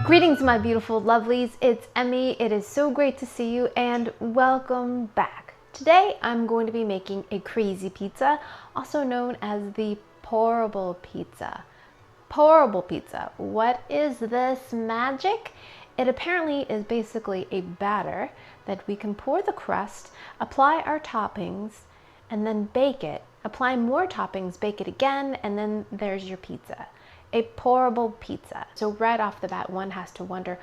Greetings, my beautiful lovelies. It's Emmy. It is so great to see you and welcome back. Today I'm going to be making a crazy pizza, also known as the pourable pizza. Pourable pizza. What is this magic? It apparently is basically a batter that we can pour the crust, apply our toppings, and then bake it. Apply more toppings, bake it again, and then there's your pizza. A pourable pizza. So right off the bat, one has to wonder,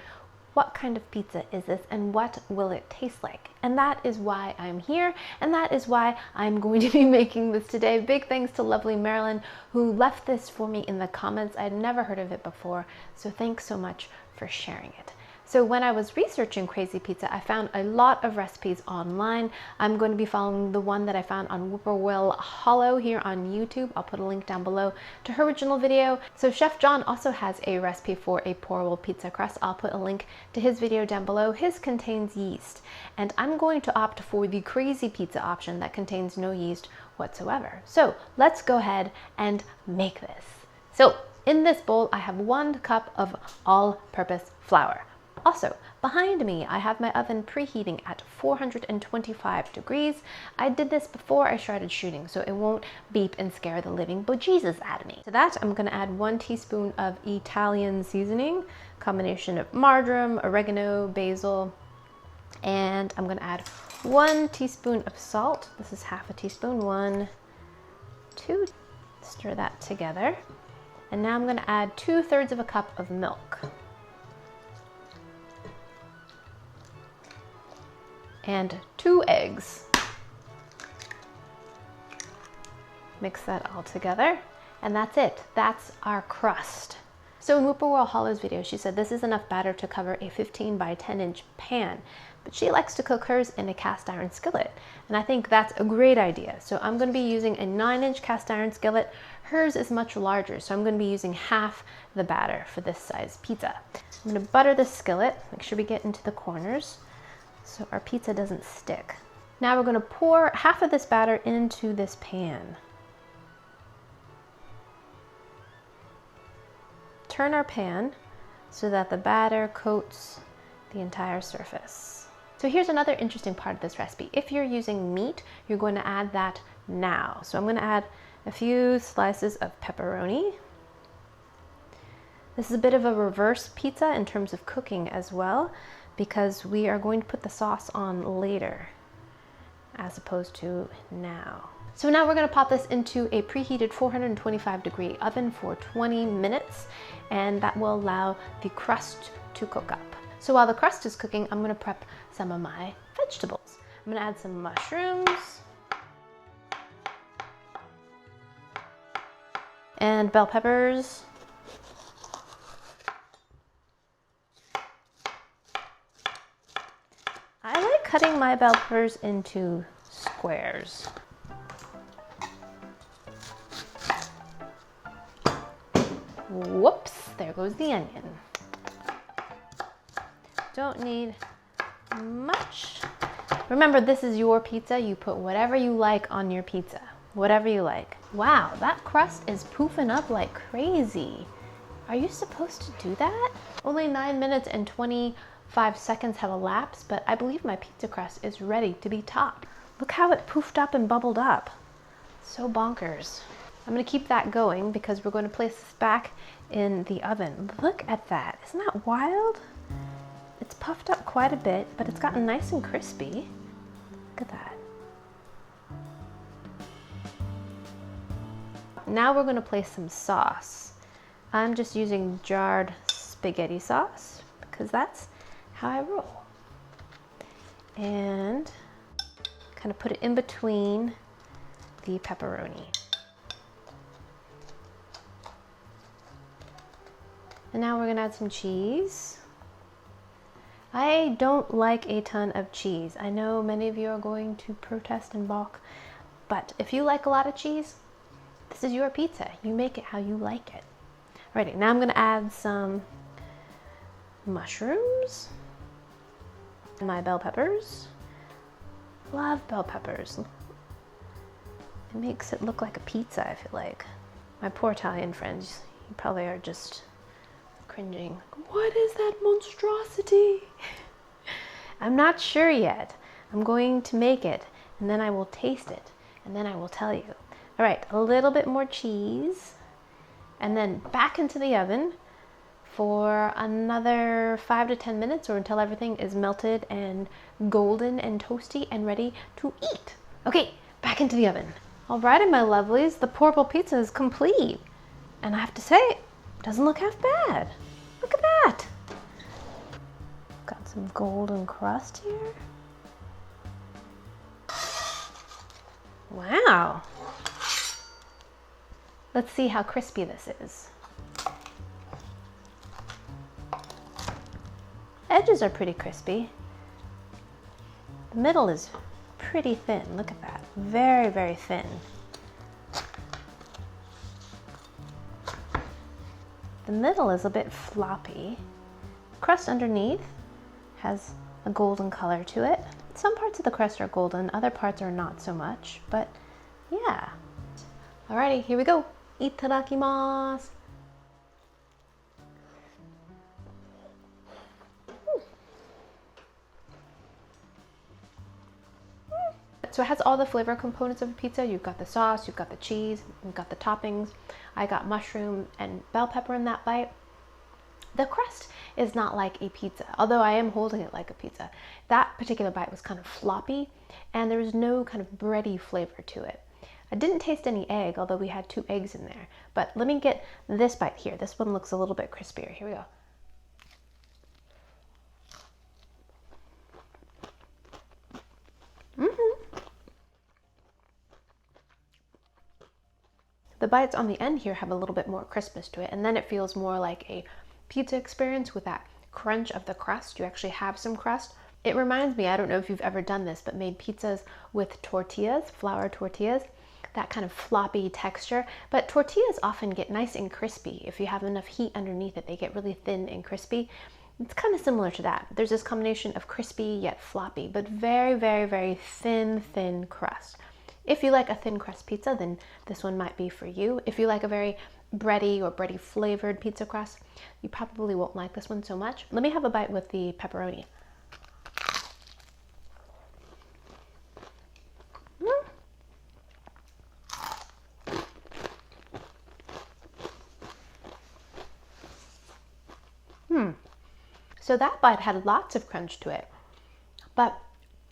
what kind of pizza is this and what will it taste like? And that is why I'm here, and that is why I'm going to be making this today. Big thanks to Lovely Marilyn, who left this for me in the comments. I had never heard of it before, so thanks so much for sharing it. So when I was researching crazy pizza, I found a lot of recipes online. I'm going to be following the one that I found on Whippoorwill Hollow here on YouTube. I'll put a link down below to her original video. So Chef John also has a recipe for a pourable pizza crust. I'll put a link to his video down below. His contains yeast, and I'm going to opt for the crazy pizza option that contains no yeast whatsoever. So let's go ahead and make this. So in this bowl, I have 1 cup of all-purpose flour. Also, behind me, I have my oven preheating at 425 degrees. I did this before I started shooting, so it won't beep and scare the living bejesus out of me. To that, I'm gonna add 1 teaspoon of Italian seasoning, combination of marjoram, oregano, basil, and I'm gonna add 1 teaspoon of salt. This is half a teaspoon, 1, 2. Stir that together. And now I'm gonna add 2/3 of a cup of milk. And 2 eggs. Mix that all together, and that's it. That's our crust. So in Whippoorwill Hollow's video, she said this is enough batter to cover a 15 by 10 inch pan, but she likes to cook hers in a cast iron skillet, and I think that's a great idea. So I'm going to be using a 9-inch cast iron skillet. Hers is much larger, so I'm going to be using half the batter for this size pizza. I'm going to butter the skillet, make sure we get into the corners, so our pizza doesn't stick. Now we're going to pour half of this batter into this pan. Turn our pan so that the batter coats the entire surface. So here's another interesting part of this recipe. If you're using meat, you're going to add that now. So I'm going to add a few slices of pepperoni. This is a bit of a reverse pizza in terms of cooking as well, because we are going to put the sauce on later as opposed to now. So now we're going to pop this into a preheated 425 degree oven for 20 minutes, and that will allow the crust to cook up. So while the crust is cooking, I'm going to prep some of my vegetables. I'm going to add some mushrooms and bell peppers. I like cutting my bell peppers into squares. Whoops, there goes the onion. Don't need much. Remember, this is your pizza. You put whatever you like on your pizza, whatever you like. Wow, that crust is poofing up like crazy. Are you supposed to do that? Only 9 minutes and 25 seconds have elapsed, but I believe my pizza crust is ready to be topped. Look how it poofed up and bubbled up. So bonkers. I'm gonna keep that going because we're going to place this back in the oven. Look at that, isn't that wild? It's puffed up quite a bit, but it's gotten nice and crispy. Look at that. Now we're gonna place some sauce. I'm just using jarred spaghetti sauce because that's how I roll. And kind of put it in between the pepperoni. And now we're gonna add some cheese. I don't like a ton of cheese. I know many of you are going to protest and balk, but if you like a lot of cheese, this is your pizza. You make it how you like it. Alrighty, now I'm gonna add some mushrooms, my bell peppers. Love bell peppers. It makes it look like a pizza, I feel like. My poor Italian friends, you probably are just cringing. What is that monstrosity? I'm not sure yet. I'm going to make it, and then I will taste it, and then I will tell you. All right, a little bit more cheese, and then back into the oven for another 5 to 10 minutes, or until everything is melted and golden and toasty and ready to eat. Okay, back into the oven. All righty, my lovelies, the Pourable pizza is complete. And I have to say, it doesn't look half bad. Look at that. Got some golden crust here. Wow. Let's see how crispy this is. Edges are pretty crispy. The middle is pretty thin. Look at that. Very, very thin. The middle is a bit floppy. Crust underneath has a golden color to it. Some parts of the crust are golden, other parts are not so much, but yeah. Alrighty, here we go. Itadakimasu. So it has all the flavor components of a pizza. You've got the sauce, you've got the cheese, you've got the toppings. I got mushroom and bell pepper in that bite. The crust is not like a pizza, although I am holding it like a pizza. That particular bite was kind of floppy, and there was no kind of bready flavor to it. I didn't taste any egg, although we had 2 eggs in there. But let me get this bite here. This one looks a little bit crispier. Here we go. The bites on the end here have a little bit more crispness to it, and then it feels more like a pizza experience with that crunch of the crust. You actually have some crust. It reminds me, I don't know if you've ever done this, but made pizzas with tortillas, flour tortillas, that kind of floppy texture. But tortillas often get nice and crispy. If you have enough heat underneath it, they get really thin and crispy. It's kind of similar to that. There's this combination of crispy yet floppy, but very, very, very thin crust. If you like a thin crust pizza, then this one might be for you. If you like a very bready or bready flavored pizza crust, you probably won't like this one so much. Let me have a bite with the pepperoni. So that bite had lots of crunch to it, but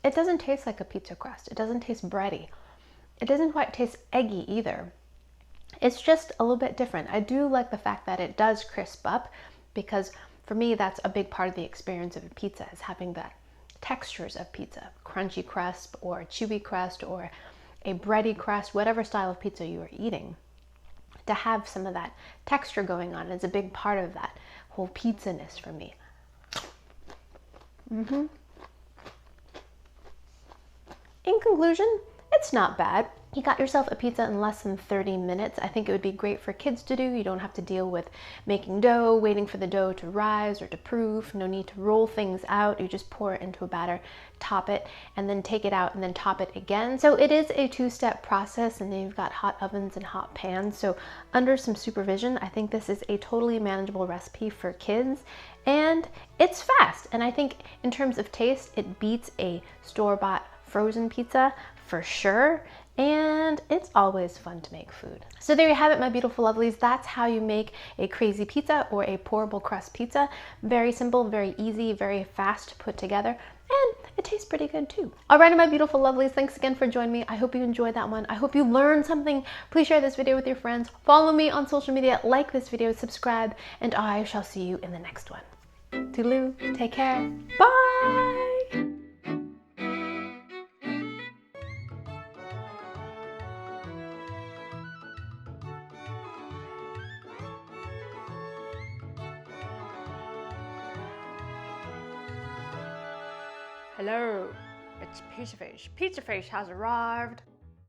it doesn't taste like a pizza crust. It doesn't taste bready. It doesn't quite taste eggy either. It's just a little bit different. I do like the fact that it does crisp up, because for me, that's a big part of the experience of a pizza, is having the textures of pizza. Crunchy crust or chewy crust or a bready crust, whatever style of pizza you are eating. To have some of that texture going on is a big part of that whole pizza-ness for me. In conclusion, it's not bad. You got yourself a pizza in less than 30 minutes. I think it would be great for kids to do. You don't have to deal with making dough, waiting for the dough to rise or to proof. No need to roll things out. You just pour it into a batter, top it, and then take it out and then top it again. So it is a 2-step process, and then you've got hot ovens and hot pans. So under some supervision, I think this is a totally manageable recipe for kids. And it's fast. And I think in terms of taste, it beats a store-bought frozen pizza for sure. And it's always fun to make food. So there you have it, my beautiful lovelies. That's how you make a crazy pizza or a pourable crust pizza. Very simple, very easy, very fast to put together. And it tastes pretty good too. Alrighty, my beautiful lovelies, thanks again for joining me. I hope you enjoyed that one. I hope you learned something. Please share this video with your friends. Follow me on social media, like this video, subscribe, and I shall see you in the next one. Toodaloo, take care, bye! Hello, it's Pizza Face. Pizza Face has arrived.